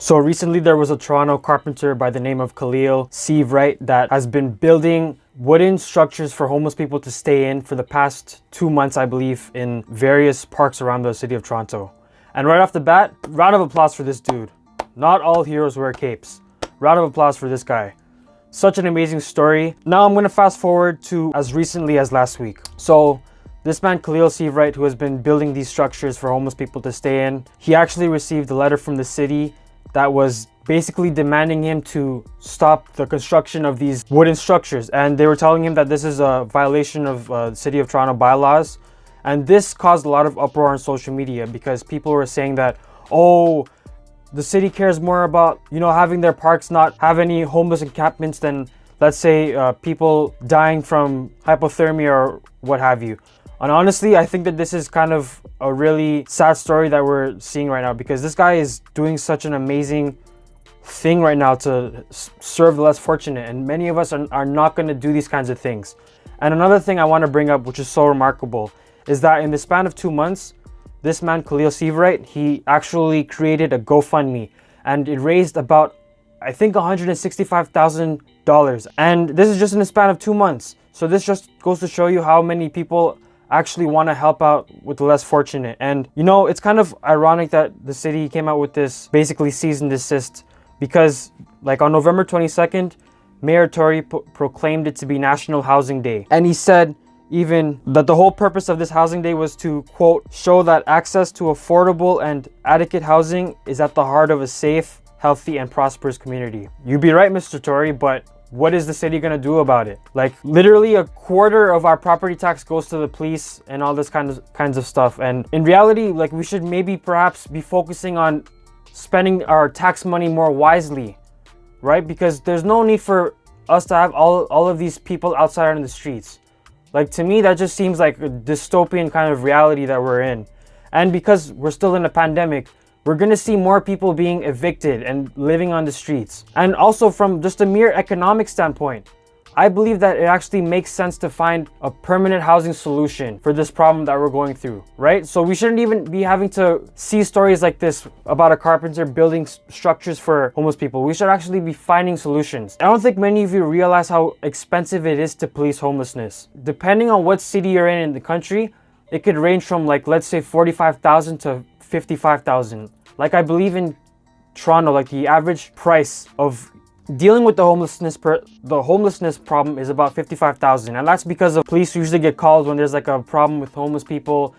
So recently there was a Toronto carpenter by the name of Khalil Steve Wright that has been building wooden structures for homeless people to stay in for the past 2 months, I believe, in various parks around the city of Toronto. And right off the bat, round of applause for this dude. Not all heroes wear capes. Round of applause for this guy. Such an amazing story. Now I'm going to fast forward to as recently as last week. So this man, Khalil Steve Wright, who has been building these structures for homeless people to stay in, he actually received a letter from the city that was basically demanding him to stop the construction of these wooden structures. And they were telling him that this is a violation of the City of Toronto bylaws. And this caused a lot of uproar on social media because people were saying that, oh, the city cares more about, having their parks not have any homeless encampments than, let's say, people dying from hypothermia or what have you. And honestly, I think that this is kind of a really sad story that we're seeing right now because this guy is doing such an amazing thing right now to serve the less fortunate. And many of us are not going to do these kinds of things. And another thing I want to bring up, which is so remarkable, is that in the span of 2 months, this man, Khalil Steve Wright, he actually created a GoFundMe. And it raised about, I think, $165,000. And this is just in the span of 2 months. So this just goes to show you how many people actually want to help out with the less fortunate. And it's kind of ironic that the city came out with this basically cease and desist because like on November 22nd, Mayor Tory proclaimed it to be National Housing Day. And he said even that the whole purpose of this housing day was to, quote, show that access to affordable and adequate housing is at the heart of a safe, healthy, and prosperous community. You'd be right, Mr. Tory, but what is the city gonna do about it? Like literally a quarter of our property tax goes to the police and all this kinds of stuff. And in reality, like we should maybe perhaps be focusing on spending our tax money more wisely, right? Because there's no need for us to have all of these people outside on the streets. Like to me, that just seems like a dystopian kind of reality that we're in. And because we're still in a pandemic, we're going to see more people being evicted and living on the streets. And also from just a mere economic standpoint, I believe that it actually makes sense to find a permanent housing solution for this problem that we're going through, right? So we shouldn't even be having to see stories like this about a carpenter building structures for homeless people. We should actually be finding solutions. I don't think many of you realize how expensive it is to police homelessness. Depending on what city you're in the country, it could range from like, let's say 45,000 to 55,000. Like I believe in Toronto, like the average price of dealing with the homelessness problem is about 55,000, and that's because the police usually get called when there's like a problem with homeless people.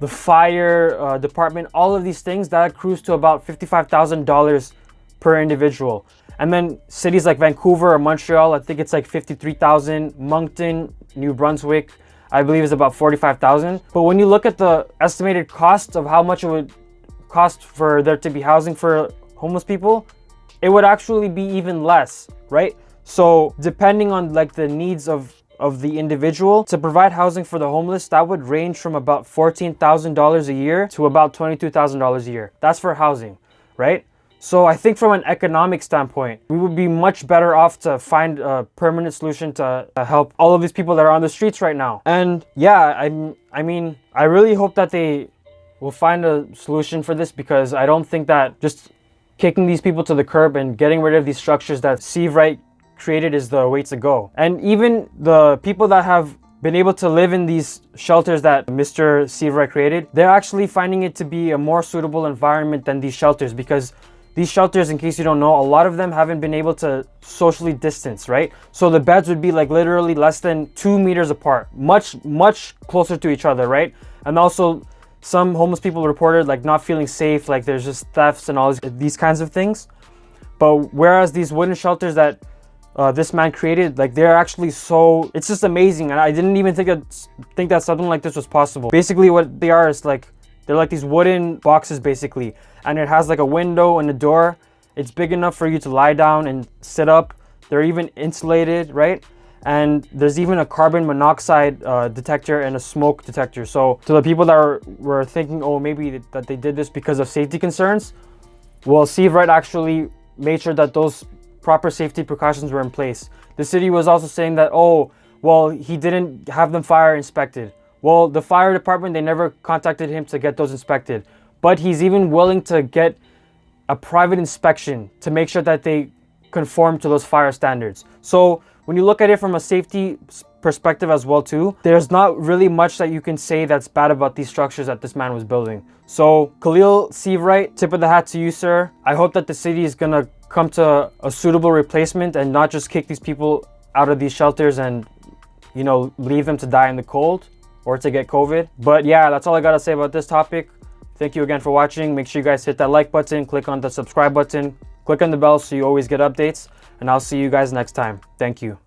The fire department, all of these things that accrues to about $55,000 per individual. And then cities like Vancouver or Montreal, I think it's like 53,000. Moncton, New Brunswick, I believe is about 45,000. But when you look at the estimated cost of how much it would cost for there to be housing for homeless people, it would actually be even less, right? So depending on like the needs of the individual to provide housing for the homeless, that would range from about $14,000 a year to about $22,000 a year. That's for housing, right? So I think from an economic standpoint, we would be much better off to find a permanent solution to help all of these people that are on the streets right now. And yeah, I mean, I really hope that they will find a solution for this because I don't think that just kicking these people to the curb and getting rid of these structures that Steve Wright created is the way to go. And even the people that have been able to live in these shelters that Mr. Steve Wright created, they're actually finding it to be a more suitable environment than these shelters because these shelters, in case you don't know, a lot of them haven't been able to socially distance, right? So the beds would be like literally less than 2 meters apart, much closer to each other, right? And also some homeless people reported like not feeling safe, like there's just thefts and all these kinds of things. But whereas these wooden shelters that this man created, like they're actually so, it's just amazing. And I didn't even think that something like this was possible. Basically what they are is like, they're like these wooden boxes basically. And it has like a window and a door. It's big enough for you to lie down and sit up. They're even insulated, right? And there's even a carbon monoxide detector and a smoke detector. So to the people that were thinking, oh, maybe that they did this because of safety concerns, well, Steve Wright actually made sure that those proper safety precautions were in place. The city was also saying that, oh, well, he didn't have them fire inspected. Well, the fire department, they never contacted him to get those inspected. But he's even willing to get a private inspection to make sure that they conform to those fire standards. So when you look at it from a safety perspective as well too, there's not really much that you can say that's bad about these structures that this man was building. So Khalil Seavright, tip of the hat to you, sir. I hope that the city is gonna come to a suitable replacement and not just kick these people out of these shelters and, you know, leave them to die in the cold or to get COVID. But yeah, that's all I gotta say about this topic. Thank you again for watching. Make sure you guys hit that like button, click on the subscribe button, click on the bell so you always get updates, and I'll see you guys next time. Thank you.